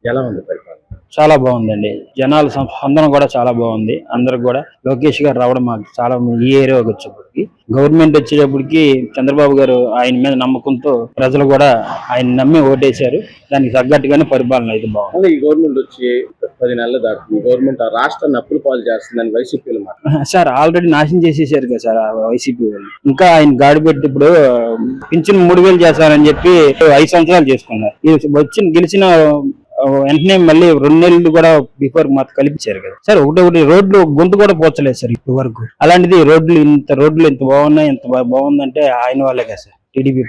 ఎలా ఉంది పరిపాలన? చాలా బాగుందండి. జనాల స్పందన కూడా చాలా బాగుంది. అందరికి కూడా లోకేష్ గారు రావడం మాకు చాలా ఈ ఏరియాకి వచ్చేప్పటికి గవర్నమెంట్ వచ్చేటప్పటికి చంద్రబాబు గారు ఆయన మీద నమ్మకంతో ప్రజలు కూడా ఆయన నమ్మి ఓటేశారు. దానికి తగ్గట్టుగానే పరిపాలన అయితే బాగుంది. ఈ గవర్నమెంట్ వచ్చి 10 నెలలు దాటుతుంది. గవర్నమెంట్ రాష్ట్రాన్ని అప్పుల పాలు చేస్తుందని వైసీపీలు మాట సార్ ఆల్రెడీ నాశనం చేసేసారు కదా సార్ వైసీపీ వాళ్ళు. ఇంకా ఆయన గాడి పెట్టి ఇప్పుడు పింఛన్ 3000 చేస్తారని చెప్పి 5 సంవత్సరాలు చేసుకున్నారు. గెలిచిన వెంటనే మళ్ళీ 2 నెలలు కూడా బిఫోర్ మాకు కల్పించారు కదా సార్. ఒకటి రోడ్లు గొంతు కూడా పోచలేదు సార్ ఇప్పటి వరకు. అలాంటిది రోడ్లు ఇంత బాగున్నాయి, ఎంత బాగుందంటే ఆయన వాళ్ళే కదా సార్ టీడీపీ.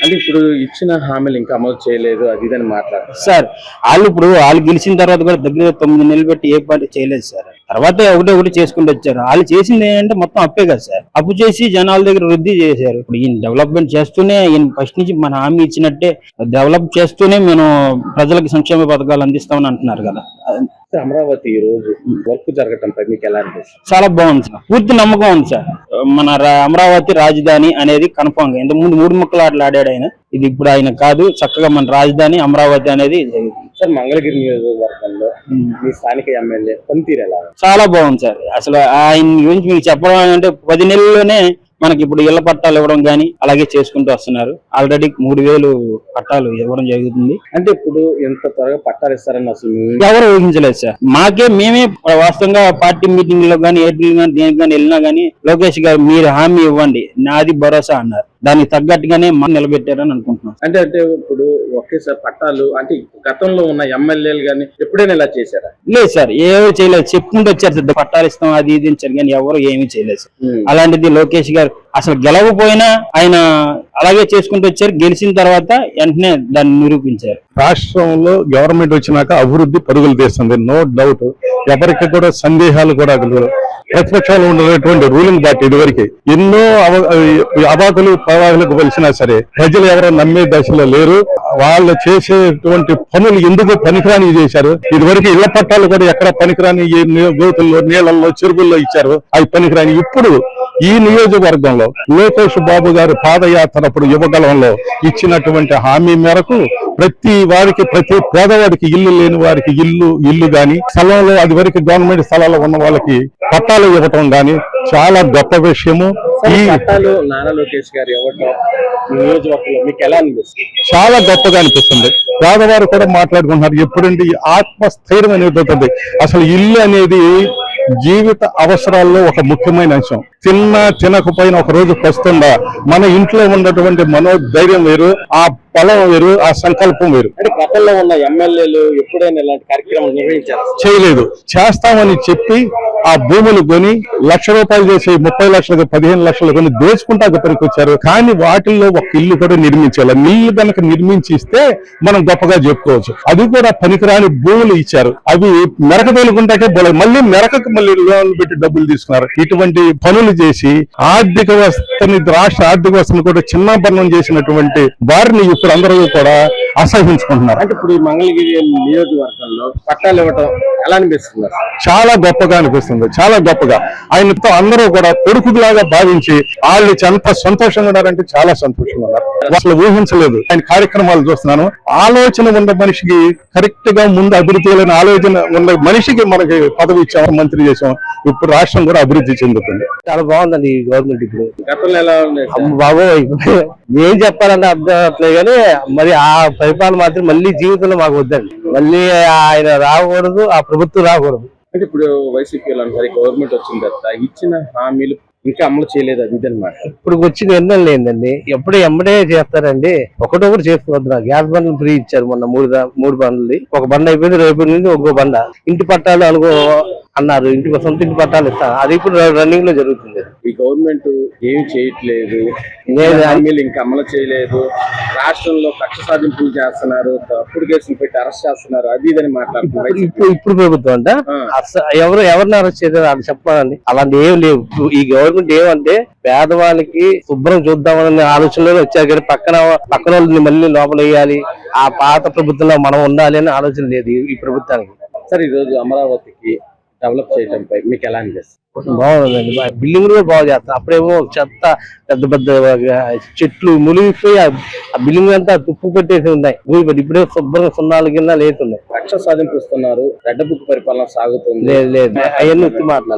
అంటే ఇప్పుడు ఇచ్చిన హామీలు ఇంకా అమలు చేయలేదు అది ఇదని మాట్లాడారు సార్. వాళ్ళు గెలిచిన తర్వాత కూడా దగ్గర 9 నెలలు పెట్టి ఏ పార్టీ చేయలేదు సార్. తర్వాత ఒకటి చేసుకుంటూ వచ్చారు. వాళ్ళు చేసింది ఏంటంటే మొత్తం అప్పే కదా సార్. అప్పు చేసి జనాల దగ్గర వృద్ధి చేశారు. ఇప్పుడు ఈయన డెవలప్మెంట్ చేస్తూనే ఈయన ఫస్ట్ నుంచి మన హామీ ఇచ్చినట్టే డెవలప్ చేస్తూనే మేము ప్రజలకు సంక్షేమ పథకాలు అందిస్తామని అంటున్నారు కదా. అమరావతి ఈ రోజు వర్క్ జరగటంపై మీకు ఎలా అనిపిస్తుంది? చాలా బాగుంది సార్. పూర్తి నమ్మకం ఉంది సార్. మన అమరావతి రాజధాని అనేది కన్ఫామ్ గా ఇంతకు ముందు 3 ముక్కలు ఆడాడు ఆయన. ఇది ఇప్పుడు ఆయన కాదు, చక్కగా మన రాజధాని అమరావతి అనేది సార్. మంగళగిరి నియోజకవర్గంలో మీ స్థానిక ఎమ్మెల్యే పనితీరు ఎలా? చాలా బాగుంది సార్. అసలు ఆయన గురించి మీకు చెప్పడం అంటే 10 నెలల్లోనే మనకి ఇప్పుడు ఇళ్ల పట్టాలు ఇవ్వడం గానీ అలాగే చేసుకుంటూ వస్తున్నారు. ఆల్రెడీ 3000 పట్టాలు ఇవ్వడం జరుగుతుంది. అంటే ఇప్పుడు ఎంత త్వరగా పట్టాలు ఇస్తారని అసలు ఎవరు ఊహించలేదు సార్. మేమే వాస్తవంగా పార్టీ మీటింగ్ లో గానీ ఏపీ కానీ దేనికి కానీ వెళ్ళినా గానీ లోకేష్ గారు మీరు హామీ ఇవ్వండి, నాది భరోసా అన్నారు. దానికి తగ్గట్టుగానే మనం నిలబెట్టారని అనుకుంటున్నాం. అంటే ఇప్పుడు ఒకేసారి పట్టాలు అంటే గతంలో ఉన్న ఎమ్మెల్యేలు గానీ ఎప్పుడైనా ఇలా చేశారా? లేదు సార్, ఏమీ చేయలేదు. చెప్పుకుంటూ వచ్చారు సార్ పట్టాలు ఇస్తాం అది ఇది ఇచ్చారు కానీ ఎవరు ఏమీ చేయలేదు సార్. అలాంటిది లోకేష్ గారు అసలు గెలవకపోయినా ఆయన అలాగే చేసుకుంటూ వచ్చారు. గెలిచిన తర్వాత వెంటనే దాన్ని నిరూపించారు. రాష్ట్రంలో గవర్నమెంట్ వచ్చినాక అభివృద్ధి పరుగులు తీస్తుంది, నో డౌట్. ఎవరికి కూడా సందేహాలు కూడా ప్రతిపక్షాలు ఉన్నటువంటి రూలింగ్ పార్టీ ఇదివరకు ఎన్నో అవాకులు ప్రవాహాలకు వెలిసినా సరే ప్రజలు ఎవరో నమ్మే దశలో లేరు. వాళ్ళు చేసేటువంటి పనులు ఎందుకు పనికిరాని చేశారు. ఇదివరకు ఇళ్ల పట్టాలు కూడా ఎక్కడ పనికిరాని గోతుల్లో, నీళ్లలో, చెరువుల్లో ఇచ్చారు. అవి పనికిరాని. ఇప్పుడు ఈ నియోజకవర్గంలో లోకేష్ బాబు గారు పాదయాత్రప్పుడు యువగలంలో ఇచ్చినటువంటి హామీ మేరకు ప్రతి పేదవాడికి ఇల్లు లేని వారికి ఇల్లు గాని, స్థలంలో అది వరకు గవర్నమెంట్ స్థలాల్లో ఉన్న వాళ్ళకి పట్టాలు ఇవ్వటం గాని చాలా గొప్ప విషయము. ఈ పట్టాలు నారా లోకేష్ గారు ఇవ్వటం నియోజకవర్గంలో మీకు ఎలా అనిపిస్తుంది? చాలా గొప్పగా అనిపిస్తుంది. పేదవారు కూడా మాట్లాడుకుంటున్నారు. ఎప్పుడండి ఆత్మస్థైర్యం అనేది ఉంటుంది. అసలు ఇల్లు అనేది జీవిత అవసరాల్లో ఒక ముఖ్యమైన అంశం. తినకపోయినా ఒక రోజు వస్తుందా, మన ఇంట్లో ఉన్నటువంటి మనోధైర్యం వేరు, ఆ బలం వేరు, ఆ సంకల్పం వేరు. అంటే గతంలో ఉన్న ఎమ్మెల్యేలు ఎప్పుడైనా ఇలాంటి కార్యక్రమం నిర్వహించారు? చేయలేదు. చేస్తామని చెప్పి ఆ భూములు కొని ₹1,00,000 చేసి 30 లక్షలకు 15 లక్షలు కొని దోచుకుంటా పనికి వచ్చారు. కానీ వాటిల్లో ఒక ఇల్లు కూడా నిర్మించాలి. నీళ్లు కనుక నిర్మించి ఇస్తే మనం గొప్పగా చెప్పుకోవచ్చు. అది కూడా పనికిరాని భూములు ఇచ్చారు. అవి మెరక తేలుకుంటాకే మళ్ళీ మెరకకు మళ్ళీ లోన్లు పెట్టి డబ్బులు తీసుకున్నారు. ఇటువంటి పనులు చేసి ఆర్థిక వ్యవస్థని, రాష్ట్ర ఆర్థిక వ్యవస్థను కూడా చిన్నాభరణం చేసినటువంటి వారిని ఇప్పుడు అందరూ కూడా అసహించుకుంటున్నారు. అంటే ఇప్పుడు ఈ మంగళగిరి నియోజకవర్గంలో పట్టాలు ఇవ్వటం ఎలా అనిపిస్తుంది? చాలా గొప్పగా అనిపిస్తుంది. చాలా గొప్పగా. ఆయనతో అందరూ కూడా కొడుకులాగా భావించి వాళ్ళు ఎంత సంతోషంగా ఉన్నారంటే చాలా సంతోషంగా ఉన్నారు. అసలు ఊహించలేదు. ఆయన కార్యక్రమాలు చూస్తున్నాను. ఆలోచన ఉన్న మనిషికి కరెక్ట్ గా ముందు అభివృద్ధి లేని ఆలోచన ఉన్న మనిషికి మనకి పదవి ఇచ్చాము, మంత్రి చేసాం. ఇప్పుడు రాష్ట్రం కూడా అభివృద్ధి చెందుతుంది. చాలా బాగుందండి ఈ గవర్నమెంట్. ఇప్పుడు గతంలో ఎలా ఉంది బాబోయ్ ఏం చెప్పాలంటే అర్థం అవట్లేదు కానీ మరి ఆ పరిపాలన మాత్రం మళ్ళీ జీవితంలో మాకు వద్దండి. మళ్ళీ ఆయన రాకూడదు, ఆ ప్రభుత్వం రాకూడదు. అంటే ఇప్పుడు వైసీపీలో గవర్నమెంట్ వచ్చిన తర్వాత ఇచ్చిన హామీలు ఇంకా అమలు చేయలేదు అది ఇదన్నమాట. ఇప్పుడు వచ్చి నిర్ణయం లేదండి. ఎప్పుడు ఎమ్మడే చేస్తారండి. ఒకటొకటి చేసుకోవద్దు. గ్యాస్ బండ్లు ఫ్రీ ఇచ్చారు మొన్న 3 బండ్లు. ఒక బండ అయిపోయింది, రేపు నుండి ఇంకో బండ. ఇంటి పట్టాలు అన్నారు, సొంత ఇంటి పట్టాలు ఇస్తారు. అది ఇప్పుడు రన్నింగ్ లో జరుగుతుంది. ఈ గవర్నమెంట్ ఏమి చేయట్లేదు, హామీలు ఇంకా అమలు చేయలేదు. రాష్ట్రంలో కక్ష సాధింపులు చేస్తున్నారు, తప్పుడు కేసులు పెట్టి అరెస్ట్ చేస్తున్నారు, అది ఇదని మాట్లాడుతున్నారు. ఇప్పుడు ప్రభుత్వం అంటే ఎవరిని అరెస్ట్ చేశారు అది చెప్పాలండి. అలాంటి ఏం లేవు. ఈ గవర్నమెంట్ ఏమంటే పేదవాళ్ళకి శుభ్రం చూద్దామనే ఆలోచనలో వచ్చారు కానీ పక్కన వాళ్ళని మళ్ళీ లోపల వేయాలి, ఆ పాత ప్రభుత్వంలో మనం ఉండాలి అనే ఆలోచన లేదు ఈ ప్రభుత్వానికి. సార్, ఈ రోజు అమరావతికి డెవలప్ చేయడంపై మీకు ఎలా అనిపిస్తుంది? బాగుందండి. బిల్డింగ్ కూడా బాగా చేస్తారు. అప్పుడేమో చెత్త పెద్ద పెద్ద చెట్లు మునిగిపోయి ఆ బిల్డింగ్ అంతా తుప్పు పెట్టేసి ఉన్నాయి. ఇప్పుడే శుభ్రంగా సున్నాలు కింద లేతున్నాయి. కక్ష సాధింపుస్తున్నారు, రెడ్ బుక్ పరిపాలన సాగుతుంది. లేదు లేదు, అవన్నీ ఉత్తి మాటలు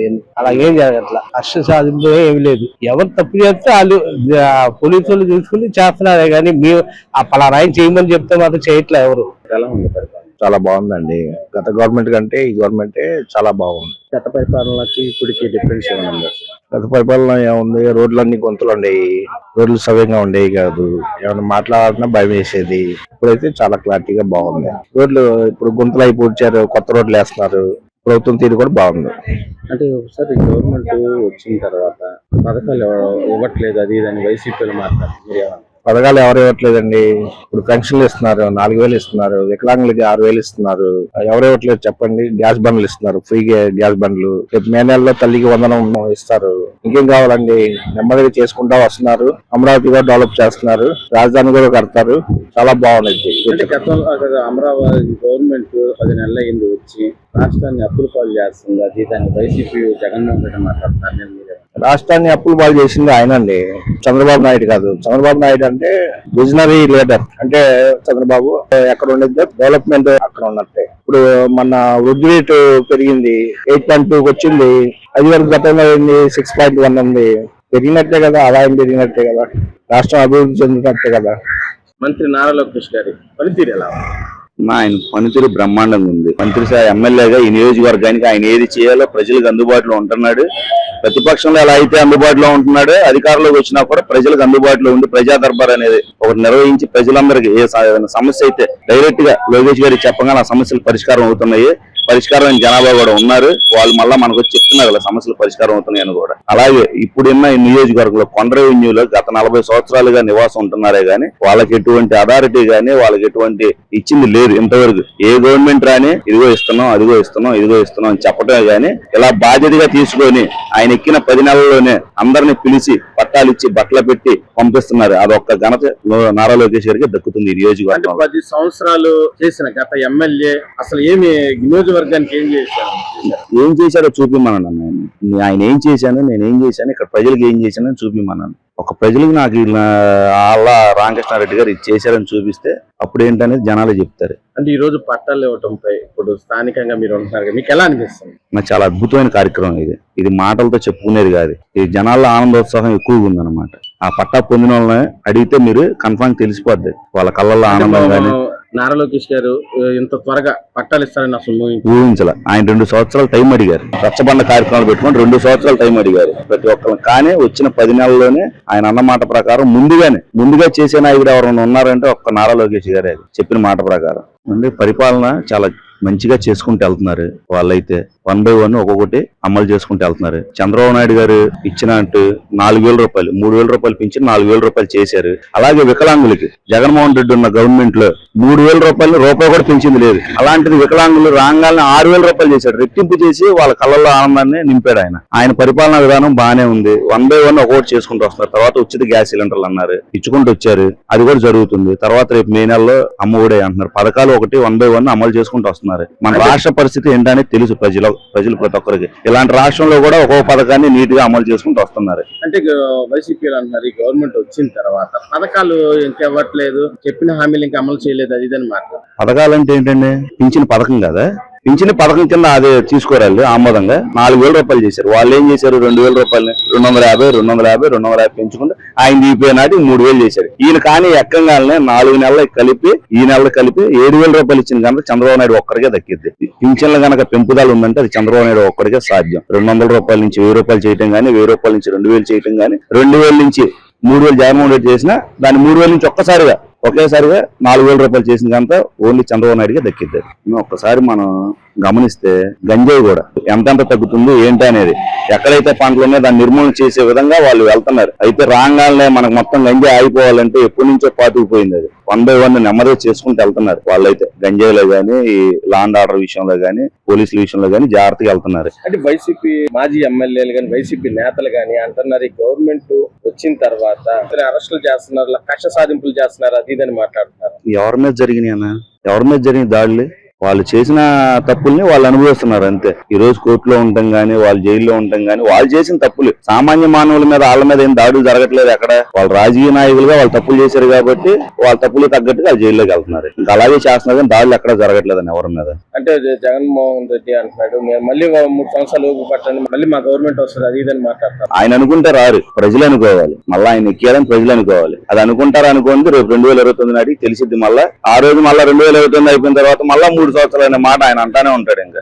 అవన్నీ అలా ఏం జరగట్లా. హర్ష సాధింపు ఏమి లేదు. ఎవరు తప్పు చేస్తే వాళ్ళు పోలీసు వాళ్ళు చూసుకుని చేస్తున్నారే కానీ మేము ఆ పలానా ఆయన చేయమని చెప్తే మాత్రం చేయట్లే ఎవరు. ఎలా ఉంది పరిపాలన? చాలా బాగుందండి. గత గవర్నమెంట్ కంటే ఈ గవర్నమెంటే చాలా బాగుంది. గత పరిపాలనకి ఇప్పటికి డిఫరెన్స్ ఏమైనా ఉందా? గత పరిపాలన ఏముంది, రోడ్లన్నీ గొంతులు ఉండేవి, రోడ్లు సవ్యంగా ఉండేవి కాదు, ఏమైనా మాట్లాడాలన్నా భయం వేసేది. ఇప్పుడైతే చాలా క్లారిటీగా బాగుంది. రోడ్లు ఇప్పుడు గుంతలు అయి పూడ్చారు, కొత్త రోడ్లు వేస్తున్నారు. ప్రభుత్వం తీరు కూడా బాగుంది. అంటే ఒకసారి గవర్నమెంట్ వచ్చిన తర్వాత పథకాలు ఇవ్వట్లేదు అది ఇదని వైసీపీలో మాట్లాడుతున్నారు. పథకాలు ఎవరు ఇవ్వట్లేదండి. ఇప్పుడు పెన్షన్లు ఇస్తున్నారు, 4,000 ఇస్తున్నారు, వికలాంగులకి 6,000 ఇస్తున్నారు. ఎవరు ఇవ్వట్లేదు చెప్పండి. గ్యాస్ బండ్లు ఇస్తున్నారు, ఫ్రీ గ్యాస్ బండ్లు. రేపు మే నెలలో తల్లికి 100 ఇస్తారు. ఇంకేం కావాలండి? నెమ్మదిగా చేసుకుంటా వస్తున్నారు. అమరావతి కూడా డెవలప్ చేస్తున్నారు, రాజధాని కూడా కడతారు. చాలా బాగుంది. అంటే గతంలో అమరావతి గవర్నమెంట్ 10 నెలలు అయింది వచ్చి రాష్ట్రాన్ని అప్పుల పాలు చేస్తుంది అది దాన్ని వైసీపీ జగన్మోహన్ రెడ్డి మాట్లాడుతున్నారు. రాష్ట్రాన్ని అప్పులు బాగా చేసింది ఆయన అండి, చంద్రబాబు నాయుడు కాదు. చంద్రబాబు నాయుడు అంటే విజనరీ లీడర్. అంటే చంద్రబాబు ఎక్కడ ఉండేది డెవలప్మెంట్ అక్కడ ఉన్నట్టే. ఇప్పుడు మన వృద్ధి రేటు పెరిగింది, 8.2 వచ్చింది. అది వరకు గతంలో 6.1 ఉంది. పెరిగినట్టే కదా, ఆదాయం పెరిగినట్టే కదా, రాష్ట్రం అభివృద్ధి చెందినట్టే కదా. మంత్రి నారా లోకేష్ గారి పనితీరు ఎలా? ఆయన పనితీరు బ్రహ్మాండంగా ఉంది. మంత్రి ఎమ్మెల్యేగా ఈ నియోజకవర్గానికి ఆయన ఏది చేయాలో ప్రజలకు అందుబాటులో ఉంటున్నాడు. ప్రతిపక్షంలో ఎలా అయితే అందుబాటులో ఉంటున్నాడో అధికారంలోకి వచ్చినా కూడా ప్రజలకు అందుబాటులో ఉండి ప్రజా దర్బార్ అనేది ఒకటి నిర్వహించి ప్రజలందరికీ ఏ సమస్య అయితే డైరెక్ట్ గా లోకేష్ గారికి చెప్పగానే ఆ సమస్యలు పరిష్కారం అవుతున్నాయి. పరిష్కారం జనాభా కూడా ఉన్నారు. వాళ్ళు మళ్ళా మనకు వచ్చి చెప్తున్నారు కదా సమస్యలు పరిష్కారం అవుతున్నాయని కూడా. అలాగే ఇప్పుడున్న ఈ నియోజకవర్గంలో కొండ రెవెన్యూలో గత 40 సంవత్సరాలుగా నివాసం ఉంటున్నారే గానీ వాళ్ళకి ఎటువంటి అథారిటీ గానీ వాళ్ళకి ఎటువంటి ఇచ్చింది లేదు ఇంతవరకు. ఏ గవర్నమెంట్ రాని ఇదిగో ఇస్తున్నాం, అదిగో ఇస్తున్నాం, ఇదిగో ఇస్తున్నాం అని చెప్పటమే గానీ ఇలా బాధ్యతగా తీసుకొని ఆయన ఎక్కిన 10 నెలల్లోనే అందరిని పిలిచి పట్టాలు ఇచ్చి బట్టలు పెట్టి పంపిస్తున్నారు. అదొక్క ఘనత నారా లోకేష్ గారికి దక్కుతుంది. ఈ నియోజకవర్గం 10 సంవత్సరాలు చేసిన గత ఎమ్మెల్యే అసలు ఏమి నియోజకవర్గానికి ఏం చేశాడో చూపిమన్నాను. ఆయన ఏం చేశాను, నేను ఏం చేశాను, ఇక్కడ ప్రజలకు ఏం చేశానని చూపిమన్నాను. ఒక ప్రజలకు నాకు అలా రామకృష్ణారెడ్డి గారు ఇది చేశారని చూపిస్తే అప్పుడు ఏంటనేది జనాలు చెప్తారు. అంటే ఈ రోజు పట్టాలు ఇవ్వటంపై ఇప్పుడు స్థానికంగా మీరు ఉంటున్నారు, మీకు ఎలా అనిపిస్తుంది? నాకు చాలా అద్భుతమైన కార్యక్రమం ఇది మాటలతో చెప్పుకునేది కాదు. ఈ జనాల్లో ఆనందోత్సాహం ఎక్కువగా ఉందన్నమాట. ఆ పట్టా పొందిన వాళ్ళని అడిగితే మీరు కన్ఫర్మ్ తెలిసిపోద్ది వాళ్ళ కళ్ళల్లో ఆనందం కానీ. నారా లోకేష్ గారు ఇంత త్వరగా పట్టాలు ఇస్తారని అసలు ఊహించాల. ఆయన 2 సంవత్సరాలు టైం అడిగారు. రచ్చబండ కార్యక్రమాలు పెట్టుకొని 2 సంవత్సరాలు టైం అడిగారు ప్రతి ఒక్కరు. కానీ వచ్చిన 10 నెలల్లోనే ఆయన అన్న మాట ప్రకారం ముందుగా చేసే నాయకుడు ఎవరైనా ఉన్నారంటే ఒక్క నారా లోకేష్ గారే. చెప్పిన మాట ప్రకారం పరిపాలన చాలా మంచిగా చేసుకుంటూ వెళ్తున్నారు. వాళ్ళైతే 1 by 1 ఒక్కొక్కటి అమలు చేసుకుంటూ వెళ్తున్నారు. చంద్రబాబు నాయుడు గారు ఇచ్చినట్టు 4,000 రూపాయలు 3,000 రూపాయలు పెంచి 4,000 రూపాయలు చేశారు. అలాగే వికలాంగులకి జగన్మోహన్ రెడ్డి ఉన్న గవర్నమెంట్ లో 3,000 రూపాయలు రూపాయి కూడా పెంచింది లేదు. అలాంటిది వికలాంగులు రాగానే 6,000 రూపాయలు చేశాడు. రెట్టింపు చేసి వాళ్ళ కళ్ళల్లో ఆనందాన్ని నింపాడు. ఆయన పరిపాలనా విధానం బాగానే ఉంది. 1 by 1 ఒక్కొక్కటి చేసుకుంటూ వస్తున్నారు. తర్వాత వచ్చేది గ్యాస్ సిలిండర్లు అన్నారు, ఇచ్చుకుంటూ వచ్చారు. అది కూడా జరుగుతుంది. తర్వాత రేపు మే నెలలో అమ్మఒడే అంటున్నారు. పథకాలు ఒకటి 1 by 1 అమలు చేసుకుంటూ వస్తున్నారు. మన రాష్ట్ర పరిస్థితి ఏంటనేది తెలుసు ప్రజలు ప్రతి ఒక్కరికి. ఇలాంటి రాష్ట్రంలో కూడా ఒక్కొక్క పథకాన్ని నీట్ గా అమలు చేసుకుంటూ వస్తున్నారు. అంటే వైసీపీ అంటున్నారు ఈ గవర్నమెంట్ వచ్చిన తర్వాత పథకాలు ఇంకెవ్వట్లేదు, చెప్పిన హామీలు ఇంకా అమలు చేయలేదు అది ఇదని మాట్లాడు. పథకాలు అంటే ఏంటండి? పింఛన్ పథకం కదా, పింఛన్ పథకం కింద అదే తీసుకోరాలి ఆమోదంగా 4,000 రూపాయలు చేశారు. వాళ్ళు ఏం చేశారు? 2,000 రూపాయలు 250 పెంచుకుంటే ఆయన దీపే నాటి 3,000 చేశారు. ఈయన కానీ ఎక్కంగానే 4 నెలలు కలిపి ఈ నెలలు కలిపి 7,000 రూపాయలు ఇచ్చిన కనుక చంద్రబాబు నాయుడు ఒక్కడికే దక్కిద్ది. పింఛన్లు కనుక పెంపుదల ఉందంటే అది చంద్రబాబు నాయుడు ఒక్కడికే సాధ్యం. 200 రూపాయల నుంచి 1,000 రూపాయలు చేయటం కానీ, 1,000 రూపాయల నుంచి 2,000 చేయటం కానీ, 2,000 నుంచి 3,000 జగన్మోహన్ రెడ్డి చేసినా దాన్ని 3,000 నుంచి ఒకేసారిగా 4,000 రూపాయలు చేసిన కనుక ఓన్లీ చంద్రబాబు నాయుడుగా దక్కిద్ది. ఒక్కసారి మనం గమనిస్తే గంజాయి కూడా ఎంతెంత తగ్గుతుంది ఏంటి అనేది, ఎక్కడైతే పంటలు ఉన్నాయో దాన్ని నిర్మూలన చేసే విధంగా వాళ్ళు వెళ్తున్నారు. అయితే రాగానే మనకు మొత్తం గంజాయి ఆగిపోవాలంటే ఎప్పటి నుంచో పాతుకుపోయింది. అది 1 by 1 నెమ్మదిగా చేసుకుంటూ వెళ్తున్నారు. వాళ్ళైతే గంజాయిలో గానీ, ఈ లా అండ్ ఆర్డర్ విషయంలో గానీ, పోలీసుల విషయంలో గానీ జాగ్రత్తగా వెళ్తున్నారు. అంటే వైసీపీ మాజీ ఎమ్మెల్యేలు గానీ, వైసీపీ నేతలు గానీ అంటున్నారు ఈ గవర్నమెంట్ వచ్చిన తర్వాత అరెస్టులు చేస్తున్నారు, కక్ష సాధింపులు చేస్తున్నారు అది ఇదని మాట్లాడుతున్నారు. ఎవరి మీద జరిగినాయి దాడులు? వాళ్ళు చేసిన తప్పుల్ని వాళ్ళు అనుభవిస్తున్నారు అంతే. ఈ రోజు కోర్టులో ఉండటం గానీ, వాళ్ళు జైల్లో ఉండటం గానీ, వాళ్ళు చేసిన తప్పులు సామాన్య మానవుల మీద వాళ్ళ మీద ఏం దాడులు జరగట్లేదు. ఎక్కడ వాళ్ళు రాజకీయ నాయకులుగా వాళ్ళు తప్పులు చేశారు కాబట్టి వాళ్ళ తప్పులు తగ్గట్టుగా వాళ్ళు జైల్లోకి వెళ్తున్నారు. ఇంకా అలాగే చేస్తున్నారు కానీ దాడులు ఎక్కడ జరగట్లేదని ఎవరి మీద. అంటే జగన్మోహన్ రెడ్డి అంటున్నాడు మేము మళ్ళీ 3 సంవత్సరాలు ఊపు పట్టండి, మళ్ళీ మా గవర్నమెంట్ వస్తుంది అది ఇదని మాట్లాడతారు. ఆయన అనుకుంటే రారు, ప్రజలు అనుకోవాలి. మళ్ళీ ఆయన ఎక్కారని ప్రజలు అనుకోవాలి. అది అనుకుంటారు అనుకోండి రేపు 2029 నాటికి తెలిసిద్ది. మళ్ళీ ఆ రోజు మళ్ళీ 2029 అయిపోయిన తర్వాత మళ్ళీ 3 సంవత్సరాలు అనే మాట ఆయన అంటానే ఉంటాడు ఇంకా.